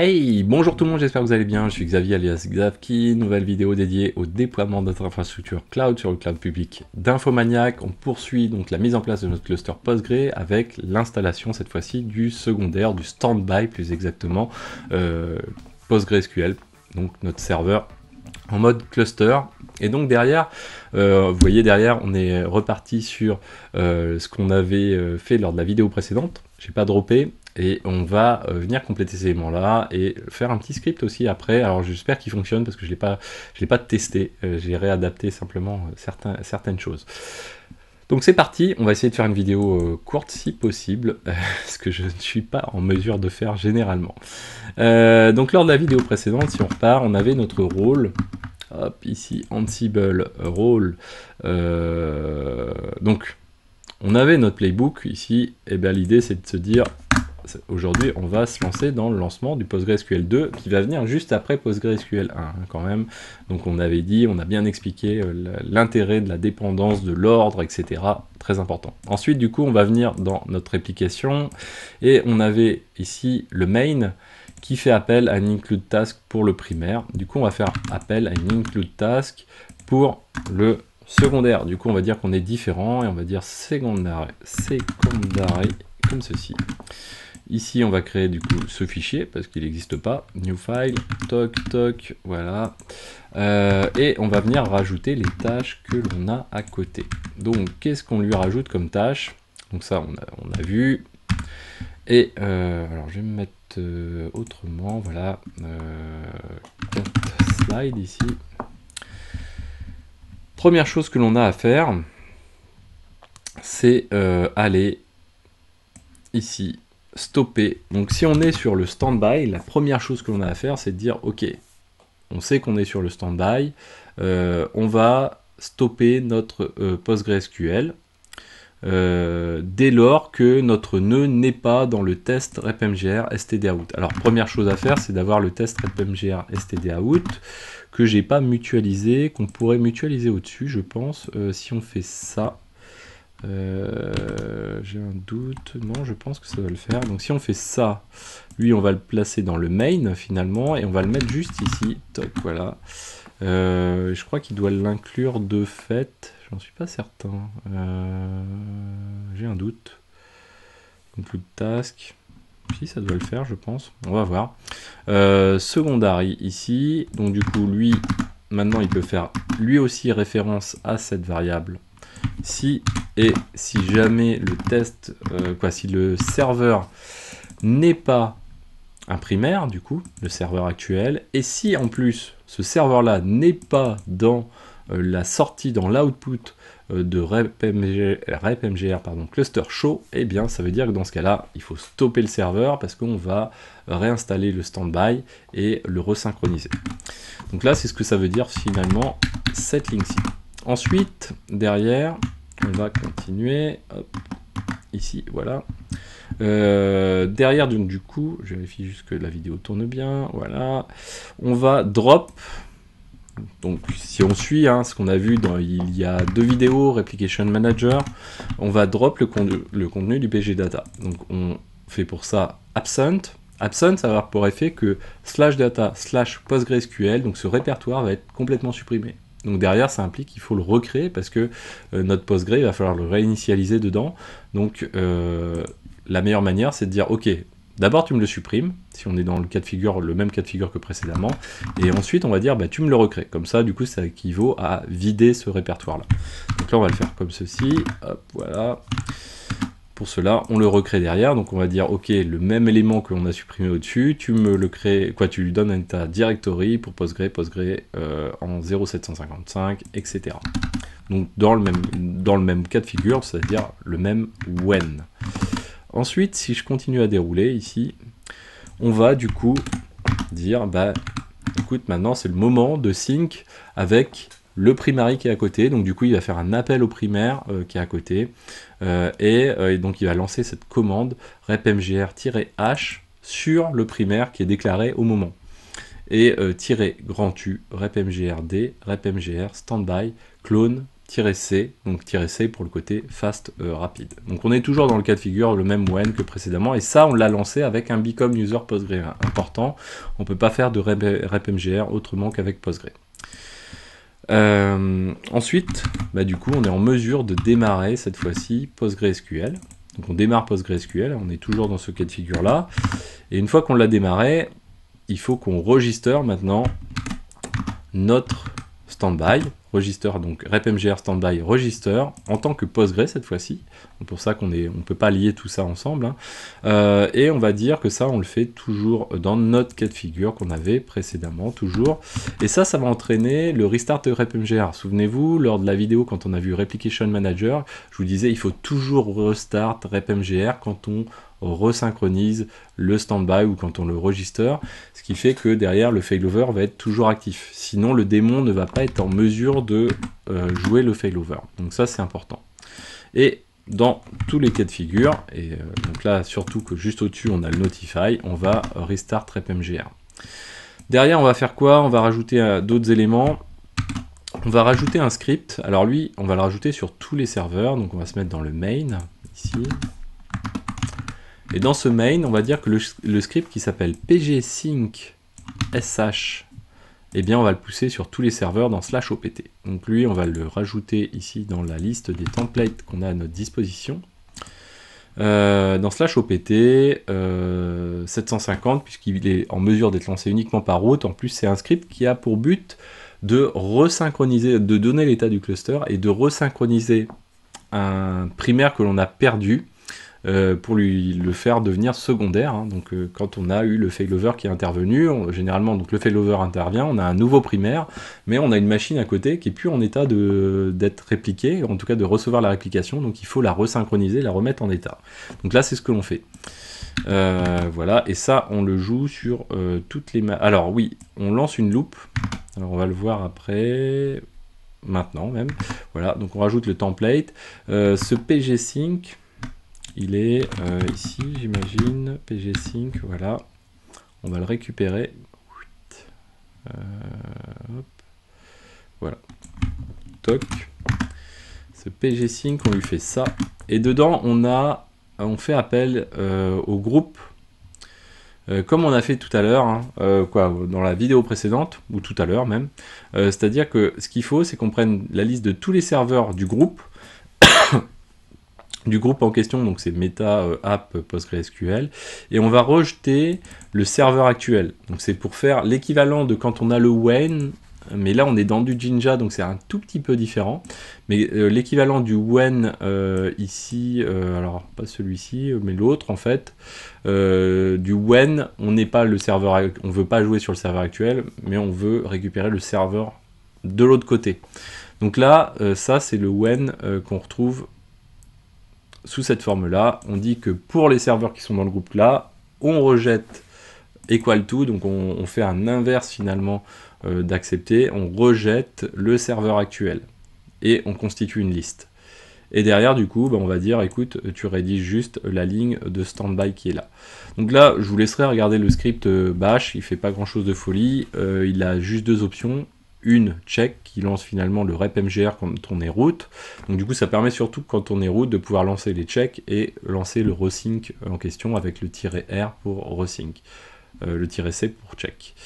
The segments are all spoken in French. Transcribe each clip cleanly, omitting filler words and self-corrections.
Hey, bonjour tout le monde, j'espère que vous allez bien, je suis Xavier alias Xavki, nouvelle vidéo dédiée au déploiement de notre infrastructure cloud sur le cloud public d'Infomaniac. On poursuit donc la mise en place de notre cluster Postgre avec l'installation cette fois-ci du secondaire, du standby plus exactement, PostgreSQL, donc notre serveur en mode cluster. Et donc derrière, vous voyez derrière, on est reparti sur ce qu'on avait fait lors de la vidéo précédente. J'ai pas droppé et on va venir compléter ces éléments là et faire un petit script aussi après. Alors j'espère qu'il fonctionne parce que je l'ai pas testé, j'ai réadapté simplement certaines choses. Donc c'est parti, on va essayer de faire une vidéo courte si possible, ce que je ne suis pas en mesure de faire généralement. Donc lors de la vidéo précédente, si on repart, on avait notre rôle. Hop, ici, Ansible rôle. Donc, on avait notre playbook ici. Et bien, l'idée, c'est de se dire, aujourd'hui, on va se lancer dans le lancement du PostgreSQL 2, qui va venir juste après PostgreSQL 1, quand même. Donc, on avait dit, on a bien expliqué l'intérêt de la dépendance, de l'ordre, etc. Très important. Ensuite, du coup, on va venir dans notre application. Et on avait ici le main, qui fait appel à une include task pour le primaire. Du coup, on va faire appel à une include task pour le secondaire. Du coup, on va dire qu'on est différent et on va dire secondary comme ceci. Ici, on va créer du coup ce fichier parce qu'il n'existe pas. New file, toc, toc, voilà. Et on va venir rajouter les tâches que l'on a à côté. Donc, qu'est-ce qu'on lui rajoute comme tâche? Donc ça, on a vu. Et alors, je vais me mettre autrement, voilà, 4 slides ici. Première chose que l'on a à faire, c'est aller ici, stopper. Donc si on est sur le standby, la première chose que l'on a à faire, c'est de dire, ok, on sait qu'on est sur le standby, on va stopper notre PostgreSQL, dès lors que notre nœud n'est pas dans le test repmgr stdout. Alors première chose à faire, c'est d'avoir le test repmgr stdout que j'ai pas mutualisé, qu'on pourrait mutualiser au-dessus, je pense. Si on fait ça, j'ai un doute, non, je pense que ça va le faire. Donc si on fait ça, lui on va le placer dans le main finalement et on va le mettre juste ici, toc, voilà. Je crois qu'il doit l'inclure de fait, j'en suis pas certain, j'ai un doute. Include task, si ça doit le faire je pense, on va voir. Secondary ici, donc du coup lui, maintenant il peut faire lui aussi référence à cette variable. Si jamais le test, si le serveur n'est pas un primaire, du coup, le serveur actuel, et si en plus ce serveur-là n'est pas dans la sortie, dans l'output de repmgr, cluster show, eh bien ça veut dire que dans ce cas-là, il faut stopper le serveur parce qu'on va réinstaller le standby et le resynchroniser. Donc là, c'est ce que ça veut dire finalement cette ligne-ci. Ensuite, derrière, on va continuer, hop, ici, voilà. Derrière, donc, du coup, je vérifie juste que la vidéo tourne bien, voilà. On va drop, donc si on suit ce qu'on a vu il y a 2 vidéos, Replication Manager, on va drop le contenu du pgdata. Donc on fait pour ça absent. Absent, ça va avoir pour effet que /data/PostgreSQL, donc ce répertoire va être complètement supprimé. Donc derrière, ça implique qu'il faut le recréer parce que notre Postgre, il va falloir le réinitialiser dedans. Donc la meilleure manière, c'est de dire, ok, d'abord tu me le supprimes, si on est dans le cas de figure, le même cas de figure que précédemment, et ensuite on va dire, tu me le recrées. Comme ça, du coup, ça équivaut à vider ce répertoire-là. Donc là, on va le faire comme ceci, hop, voilà. Pour cela, on le recrée derrière, donc on va dire, ok, le même élément que l'on a supprimé au-dessus, tu me le crées, tu lui donnes un état directory pour Postgre en 0755, etc. Donc dans le même cas de figure, c'est-à-dire le même when. Ensuite, si je continue à dérouler ici, on va du coup dire, écoute, maintenant c'est le moment de sync avec le primary qui est à côté, donc du coup il va faire un appel au primaire qui est à côté, et donc il va lancer cette commande repmgr-h sur le primaire qui est déclaré au moment. Et -grand U, repmgrd, repmgr, standby, clone, -c, donc -c pour le côté fast rapide. Donc on est toujours dans le cas de figure, le même when que précédemment, et ça on l'a lancé avec un become user Postgre important. On ne peut pas faire de repmgr autrement qu'avec Postgre. Ensuite, du coup, on est en mesure de démarrer cette fois-ci PostgreSQL. Donc on démarre PostgreSQL, on est toujours dans ce cas de figure-là. Et une fois qu'on l'a démarré, il faut qu'on register maintenant notre standby, register, donc repmgr standby register, en tant que Postgre cette fois-ci. C'est pour ça qu'on ne peut pas lier tout ça ensemble. Hein. Et on va dire que ça, on le fait toujours dans notre cas de figure qu'on avait précédemment, toujours. Et ça va entraîner le restart de repmgr. Souvenez-vous, lors de la vidéo, quand on a vu Replication Manager, je vous disais, il faut toujours restart repmgr quand on resynchronise le standby ou quand on le register, ce qui fait que derrière le failover va être toujours actif. Sinon le démon ne va pas être en mesure de jouer le failover. Donc ça c'est important. Et dans tous les cas de figure, et donc là surtout que juste au-dessus on a le notify, on va restart repmgr. Derrière on va faire quoi? On va rajouter d'autres éléments. On va rajouter un script. Alors lui on va le rajouter sur tous les serveurs, donc on va se mettre dans le main ici. Et dans ce main, on va dire que le script qui s'appelle pgsync sh, eh bien on va le pousser sur tous les serveurs dans /opt. Donc lui, on va le rajouter ici dans la liste des templates qu'on a à notre disposition. Dans /opt 750, puisqu'il est en mesure d'être lancé uniquement par route. En plus, c'est un script qui a pour but de resynchroniser, de donner l'état du cluster et de resynchroniser un primaire que l'on a perdu, pour le faire devenir secondaire. Hein. Donc quand on a eu le failover qui est intervenu, généralement donc le failover intervient, on a un nouveau primaire, mais on a une machine à côté qui est plus en état d'être répliquée, en tout cas de recevoir la réplication, donc il faut la resynchroniser, la remettre en état. Donc là c'est ce que l'on fait. Voilà, et ça on le joue sur toutes les... Alors oui, on lance une loop, alors on va le voir après, maintenant même. Voilà, donc on rajoute le template, ce pgsync, il est ici, j'imagine, pgsync, voilà. On va le récupérer. Hop. Voilà. Toc. Ce pgsync, on lui fait ça. Et dedans, on fait appel au groupe, comme on a fait tout à l'heure, hein, dans la vidéo précédente, ou tout à l'heure même. C'est-à-dire que ce qu'il faut, c'est qu'on prenne la liste de tous les serveurs du groupe, en question, donc c'est meta app PostgreSQL, et on va rejeter le serveur actuel. Donc c'est pour faire l'équivalent de quand on a le when, mais là on est dans du Jinja, donc c'est un tout petit peu différent. Mais l'équivalent du when ici, alors pas celui-ci, mais l'autre en fait, du when, on n'est pas le serveur, on veut pas jouer sur le serveur actuel, mais on veut récupérer le serveur de l'autre côté. Donc là, ça c'est le when qu'on retrouve sous cette forme-là. On dit que pour les serveurs qui sont dans le groupe là, on rejette equal to, donc on fait un inverse finalement d'accepter, on rejette le serveur actuel et on constitue une liste. Et derrière du coup, on va dire écoute, tu rédiges juste la ligne de standby qui est là. Donc là, je vous laisserai regarder le script bash, il fait pas grand chose de folie, il a juste deux options. Une check qui lance finalement le repmgr quand on est root. Donc du coup ça permet surtout quand on est root de pouvoir lancer les checks et lancer le resync en question avec le -r pour resync, le -c pour check.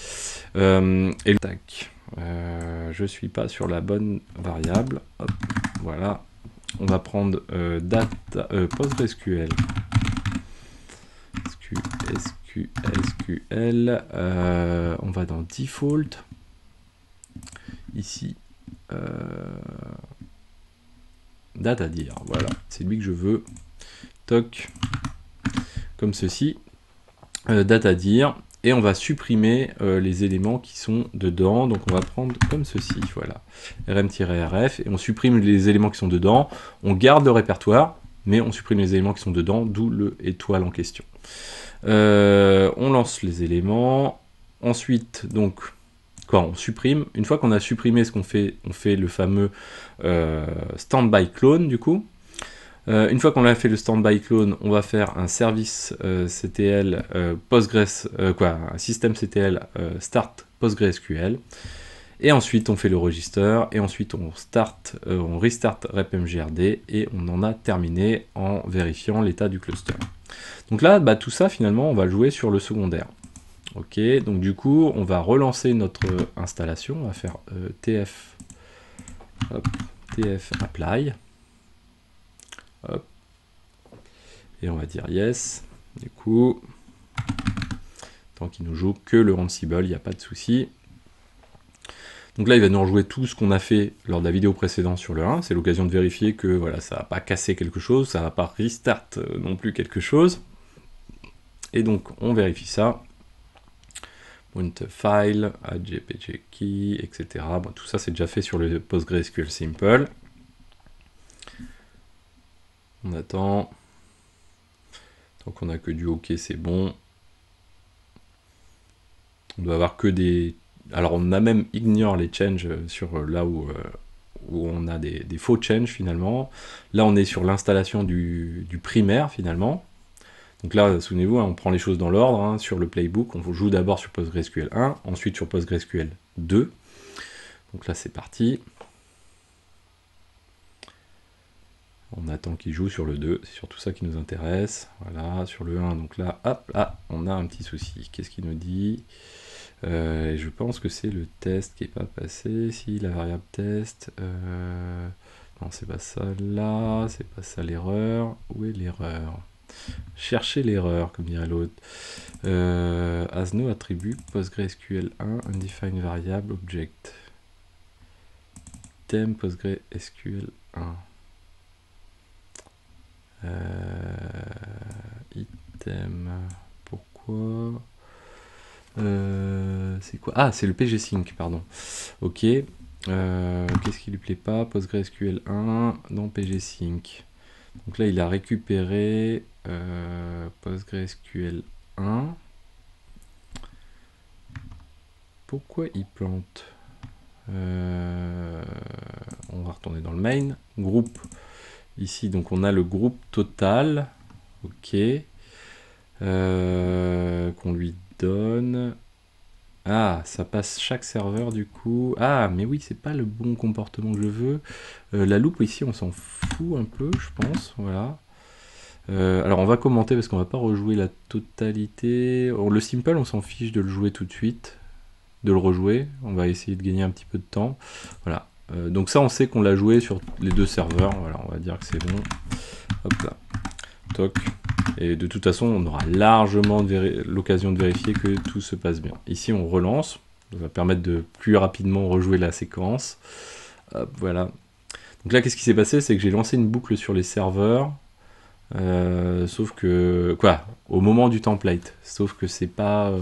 Et le tac. Je suis pas sur la bonne variable. Hop, voilà. On va prendre data PostgreSQL. SQL. On va dans default. Ici, date à dire, voilà, c'est lui que je veux, toc, comme ceci, date à dire, et on va supprimer les éléments qui sont dedans, donc on va prendre comme ceci, voilà, rm-rf, et on supprime les éléments qui sont dedans, on garde le répertoire, mais on supprime les éléments qui sont dedans, d'où le étoile en question. On lance les éléments, ensuite, donc, quoi, on supprime. Une fois qu'on a supprimé ce qu'on fait, on fait le fameux standby clone du coup. Une fois qu'on a fait le standby clone, on va faire un service CTL Postgres, un système CTL start PostgreSQL. Et ensuite, on fait le register, et ensuite on restart repmgrd, et on en a terminé en vérifiant l'état du cluster. Donc là, tout ça, finalement, on va le jouer sur le secondaire. Ok, donc du coup, on va relancer notre installation, on va faire tf apply, hop, et on va dire yes, du coup, tant qu'il nous joue que le Ansible, il n'y a pas de souci. Donc là, il va nous rejouer tout ce qu'on a fait lors de la vidéo précédente sur le 1. C'est l'occasion de vérifier que voilà, ça va pas casser quelque chose, ça va pas restart non plus quelque chose. Et donc, on vérifie ça. Mount file, add jpg key, etc. Bon, tout ça, c'est déjà fait sur le PostgreSQL Simple. On attend. Tant qu'on a que du OK, c'est bon. On doit avoir que des... Alors, on a même ignore les changes sur là où on a des faux changes finalement. Là, on est sur l'installation du primaire finalement. Donc là, souvenez-vous, on prend les choses dans l'ordre. Sur le playbook, on joue d'abord sur PostgreSQL 1, ensuite sur PostgreSQL 2. Donc là, c'est parti. On attend qu'il joue sur le 2, c'est surtout ça qui nous intéresse. Voilà, sur le 1, donc là, hop, là, on a un petit souci. Qu'est-ce qu'il nous dit ? Je pense que c'est le test qui n'est pas passé. Si, la variable test. Non, c'est pas ça là, c'est pas ça l'erreur. Où est l'erreur ? Cherchez l'erreur, comme dirait l'autre. As no attribut PostgreSQL 1 undefined variable object. Item PostgreSQL 1. Item. Pourquoi c'est quoi? Ah, c'est le pgsync, pardon. Ok. Qu'est-ce qui lui plaît pas? PostgreSQL 1 dans pgsync. Donc là, il a récupéré PostgreSQL 1. Pourquoi il plante? On va retourner dans le main. Groupe. Ici, donc on a le groupe total. Ok. Qu'on lui donne. Ah, ça passe chaque serveur du coup. Ah, mais oui, c'est pas le bon comportement que je veux. La loupe ici, on s'en fout un peu, je pense. Voilà. Alors, on va commenter parce qu'on va pas rejouer la totalité. Le simple, on s'en fiche de le jouer tout de suite, de le rejouer. On va essayer de gagner un petit peu de temps. Voilà. Donc ça, on sait qu'on l'a joué sur les deux serveurs. Voilà, on va dire que c'est bon. Hop là. Toc. Et de toute façon, on aura largement l'occasion de vérifier que tout se passe bien. Ici, on relance. Ça va permettre de plus rapidement rejouer la séquence. Hop, voilà. Donc là, qu'est-ce qui s'est passé? C'est que j'ai lancé une boucle sur les serveurs. Sauf que... Quoi? Au moment du template. Sauf que c'est pas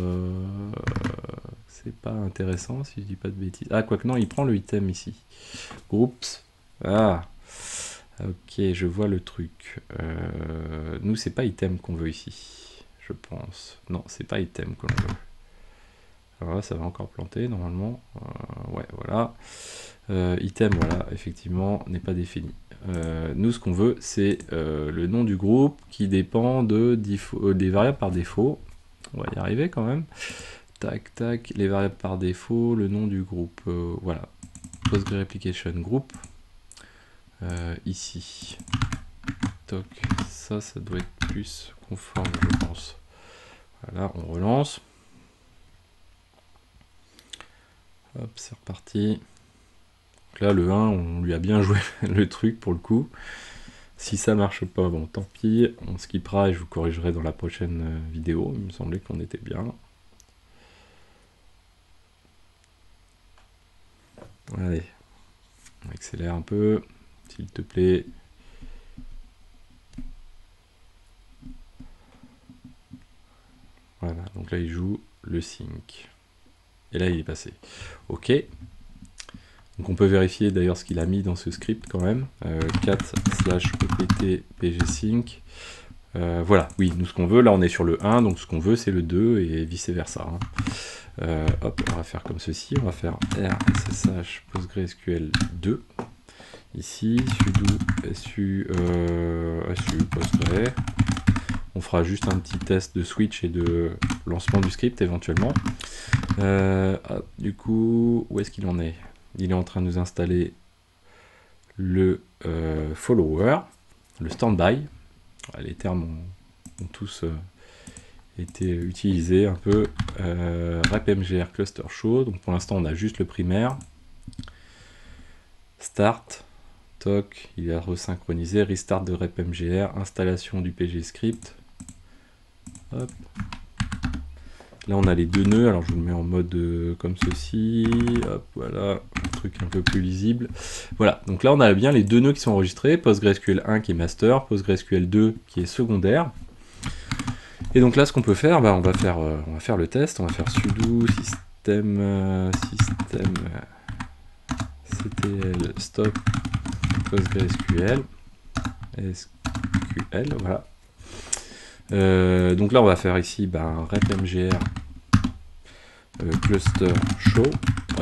intéressant, si je dis pas de bêtises. Ah, quoique non, il prend le item ici. Groups. Ah. Ok, je vois le truc. Nous, c'est pas item qu'on veut ici, je pense. Non, c'est pas item qu'on veut. Alors là, ça va encore planter, normalement. Ouais, voilà. Item, voilà, effectivement, n'est pas défini. Nous, ce qu'on veut, c'est le nom du groupe qui dépend des variables par défaut. On va y arriver quand même. Tac, tac, les variables par défaut, le nom du groupe. Voilà. PostgreApplication Group. Ici. Toc, ça doit être plus conforme, je pense. Voilà, on relance. Hop, c'est reparti. Donc là, le 1, on lui a bien joué le truc pour le coup. Si ça marche pas, bon, tant pis. On skippera et je vous corrigerai dans la prochaine vidéo. Il me semblait qu'on était bien. Allez, on accélère un peu. S'il te plaît. Voilà, donc là il joue le sync. Et là il est passé. Ok. Donc on peut vérifier d'ailleurs ce qu'il a mis dans ce script quand même. cat/opt pgsync. Voilà, oui, nous ce qu'on veut, là on est sur le 1, donc ce qu'on veut c'est le 2 et vice versa. Hop, on va faire comme ceci, on va faire RSSH PostgreSQL 2. Ici, sudo su postgre. On fera juste un petit test de switch et de lancement du script éventuellement. Du coup, où est-ce qu'il en est? Il est en train de nous installer le follower, le standby. Les termes ont tous été utilisés un peu. RepMGR cluster show. Donc pour l'instant, on a juste le primaire. Start. Toc, il a resynchronisé. Restart de RepMGR. Installation du PG script. Hop. Là, on a les deux nœuds. Alors, je vous le mets en mode comme ceci. Hop, voilà. Un truc un peu plus lisible. Voilà. Donc là, on a bien les deux nœuds qui sont enregistrés. PostgreSQL 1 qui est master. PostgreSQL 2 qui est secondaire. Et donc là, ce qu'on peut faire, bah, on va faire le test. On va faire sudo system ctl stop PostgreSQL SQL, voilà. Donc là, on va faire ici un repmgr cluster show.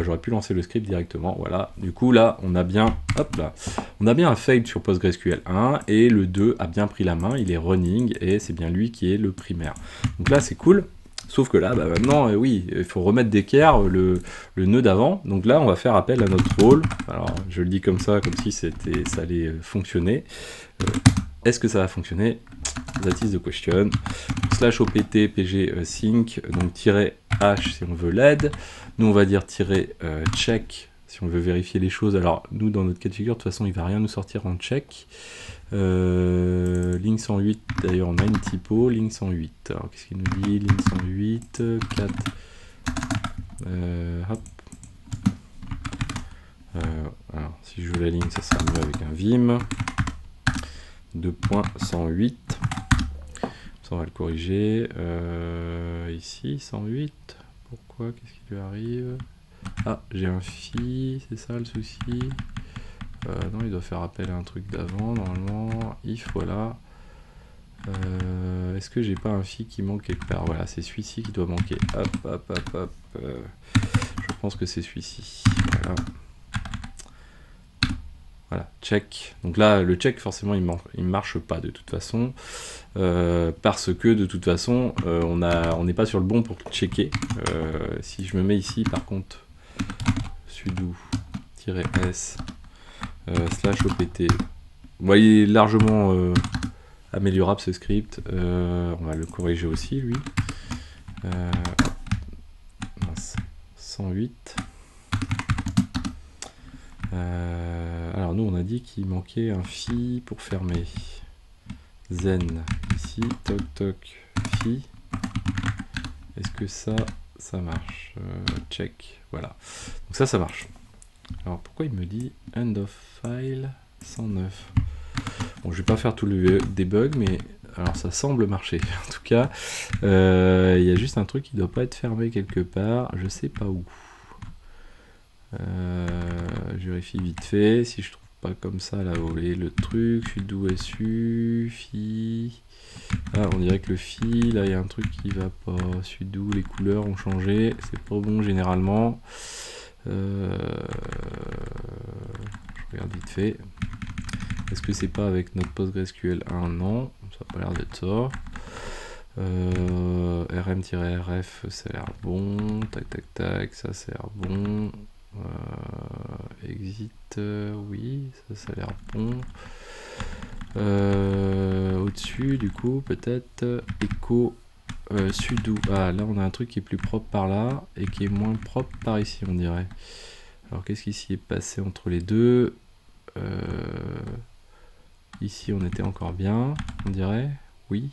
J'aurais pu lancer le script directement, voilà. Du coup, là, on a bien, hop là, on a bien un fail sur PostgreSQL 1 et le 2 a bien pris la main, il est running et c'est bien lui qui est le primaire. Donc là, c'est cool. Sauf que là, bah maintenant, oui, il faut remettre d'équerre le nœud d'avant. Donc là, on va faire appel à notre rôle. Alors, je le dis comme ça si ça allait fonctionner. Est-ce que ça va fonctionner? That is the question. Slash opt pg sync, donc -h si on veut l'aide. Nous, on va dire check si on veut vérifier les choses. Alors, nous, dans notre cas de figure, de toute façon, il ne va rien nous sortir en check. Ligne 108, d'ailleurs, on a une typo. Ligne 108. Alors, qu'est-ce qu'il nous dit? Ligne 108, 4. Hop. Alors, si je veux la ligne, ça sera mieux avec un vim. 2.108. Ça, on va le corriger. Ici, 108. Pourquoi? Qu'est-ce qui lui arrive? Ah, j'ai un phi, c'est ça le souci? Non, il doit faire appel à un truc d'avant, normalement. If, voilà. Est-ce que j'ai pas un phi qui manque quelque part? Voilà, c'est celui-ci qui doit manquer. Hop, hop, hop, hop. Je pense que c'est celui-ci. Voilà. Voilà, check. Donc là, le check, forcément, il ne marche pas de toute façon. Parce que, de toute façon, on n'est pas sur le bon pour checker. Si je me mets ici, par contre, sudo-s slash opt. Bon, il est largement améliorable, ce script. On va le corriger aussi, lui. 108. Alors nous on a dit qu'il manquait un phi pour fermer. Zen ici, toc toc phi. Est-ce que ça marche? Check, voilà. Donc ça marche. Alors pourquoi il me dit end of file 109? Bon, je vais pas faire tout le debug, mais alors ça semble marcher. En tout cas, il y a juste un truc qui doit pas être fermé quelque part. Je sais pas où. Je vérifie vite fait si je trouve pas comme ça là, vous voyez le truc, sudo su, phi. Ah, on dirait que le phi, là il y a un truc qui va pas. Sudo, les couleurs ont changé, c'est pas bon généralement. Je regarde vite fait. Est-ce que c'est pas avec notre PostgreSQL 1? Non, ça a pas l'air d'être ça. rm-rf, ça a l'air bon. Tac tac tac, ça a l'air bon. Exit, oui, ça a l'air bon. Au-dessus, du coup, peut-être echo sudo. Ah, là, on a un truc qui est plus propre par là et qui est moins propre par ici, on dirait. Alors, qu'est-ce qui s'y est passé entre les deux? Ici, on était encore bien, on dirait. Oui.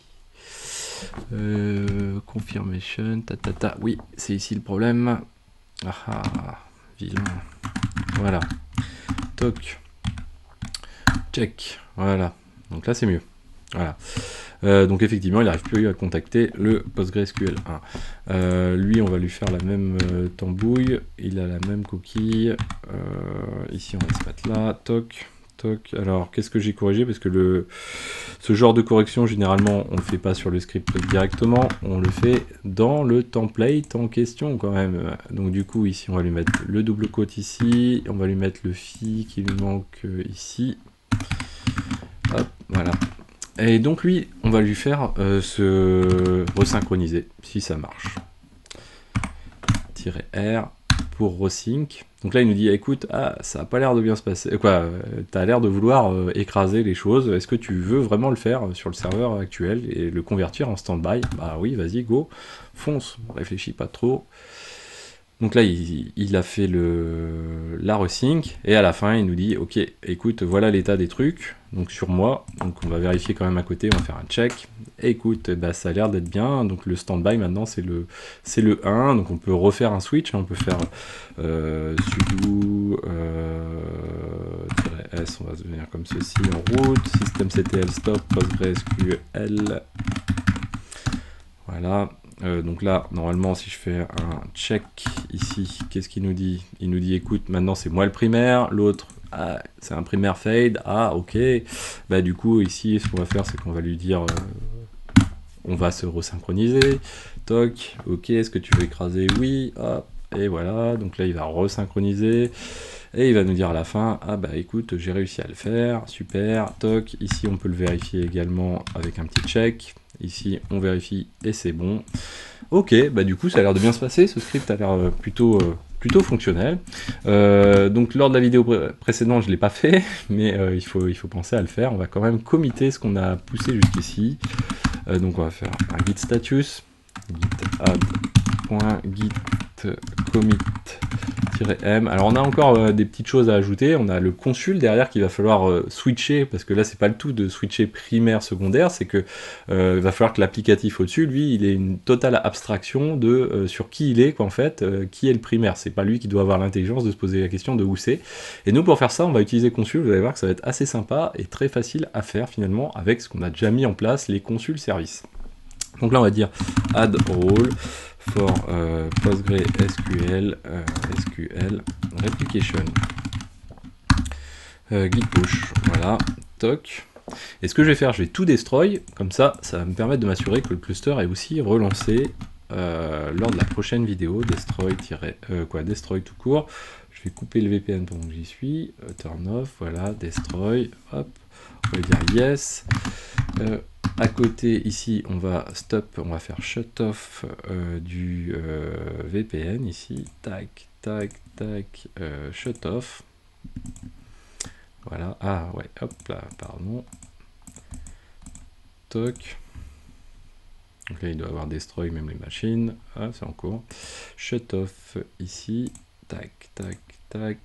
Confirmation, ta. Oui, c'est ici le problème. Ah, vilain. Voilà. Toc. Check. Voilà. Donc là, c'est mieux. Voilà. Donc effectivement, il n'arrive plus à contacter le PostgreSQL 1. Lui, on va lui faire la même tambouille. Il a la même coquille. Ici, on va se mettre là. Toc. Toc. Alors, qu'est-ce que j'ai corrigé? Parce que ce genre de correction, généralement, on ne le fait pas sur le script directement, on le fait dans le template en question quand même. Donc du coup, ici, on va lui mettre le double quote ici, on va lui mettre le phi qui lui manque ici. Hop, voilà. Et donc lui, on va lui faire se resynchroniser, si ça marche. -R pour resync. Donc là, il nous dit, écoute, ça n'a pas l'air de bien se passer. Tu as l'air de vouloir écraser les choses. Est-ce que tu veux vraiment le faire sur le serveur actuel et le convertir en stand-by? Bah oui, vas-y, go, fonce, réfléchis pas trop. Donc là, il a fait la resync, et à la fin, il nous dit, ok, écoute, voilà l'état des trucs, donc sur moi, donc on va vérifier quand même à côté, on va faire un check, et écoute, bah, ça a l'air d'être bien, donc le standby maintenant, c'est le 1, donc on peut refaire un switch, on peut faire sudo -s, on va se venir comme ceci en route, systemctl stop PostgreSQL, voilà. Donc là, normalement, si je fais un check ici, qu'est-ce qu'il nous dit? Il nous dit, écoute, maintenant c'est moi le primaire, l'autre, c'est un primaire fade, ok. Bah du coup, ici, ce qu'on va faire, c'est qu'on va lui dire, on va se resynchroniser, toc, ok, est-ce que tu veux écraser? Oui, hop, et voilà, donc là, il va resynchroniser, et il va nous dire à la fin, bah écoute, j'ai réussi à le faire, super, toc, ici, on peut le vérifier également avec un petit check. Ici, on vérifie et c'est bon. Ok, bah du coup, ça a l'air de bien se passer. Ce script a l'air plutôt fonctionnel. Donc, lors de la vidéo précédente, je ne l'ai pas fait, mais il faut penser à le faire. On va quand même committer ce qu'on a poussé jusqu'ici. Donc, on va faire un git status, git add.git commit -m. Alors on a encore des petites choses à ajouter, on a le consul derrière qu'il va falloir switcher, parce que là c'est pas le tout de switcher primaire secondaire, c'est que il va falloir que l'applicatif au-dessus, lui, il ait une totale abstraction de sur qui il est, quoi, en fait, qui est le primaire. C'est pas lui qui doit avoir l'intelligence de se poser la question de où c'est. Et nous, pour faire ça, on va utiliser consul. Vous allez voir que ça va être assez sympa et très facile à faire finalement avec ce qu'on a déjà mis en place, les consul services. Donc là on va dire add role for PostgreSQL SQL replication git push, voilà, toc. Et ce que je vais faire, je vais tout destroy, comme ça va me permettre de m'assurer que le cluster est aussi relancé lors de la prochaine vidéo. Destroy tout court. Je vais couper le VPN pendant que j'y suis, turn off, voilà, destroy, hop, on va dire yes. À côté, ici, on va stop, on va faire shut off du VPN, ici, tac, tac, tac, shut off. Voilà, ouais, hop là, pardon. Toc. Donc là, il doit avoir destroy même les machines. C'est en cours. Shut off ici, tac, tac, tac.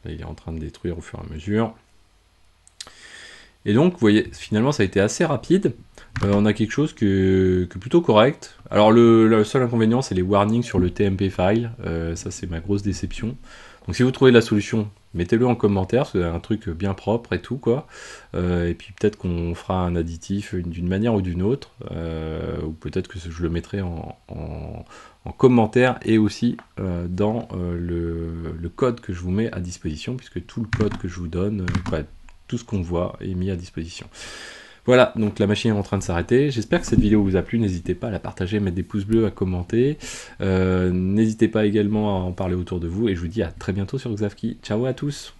Là, il est en train de détruire au fur et à mesure. Et donc, vous voyez, finalement, ça a été assez rapide. On a quelque chose que plutôt correct. Alors, le seul inconvénient, c'est les warnings sur le TMP file. Ça, c'est ma grosse déception. Donc, si vous trouvez la solution, mettez-le en commentaire, c'est un truc bien propre et tout, quoi. Et puis, peut-être qu'on fera un additif d'une manière ou d'une autre. Ou peut-être que je le mettrai en commentaire et aussi dans le code que je vous mets à disposition, puisque tout le code que je vous donne, tout ce qu'on voit est mis à disposition. Voilà, donc la machine est en train de s'arrêter. J'espère que cette vidéo vous a plu. N'hésitez pas à la partager, à mettre des pouces bleus, à commenter. N'hésitez pas également à en parler autour de vous. Et je vous dis à très bientôt sur Xavki. Ciao à tous!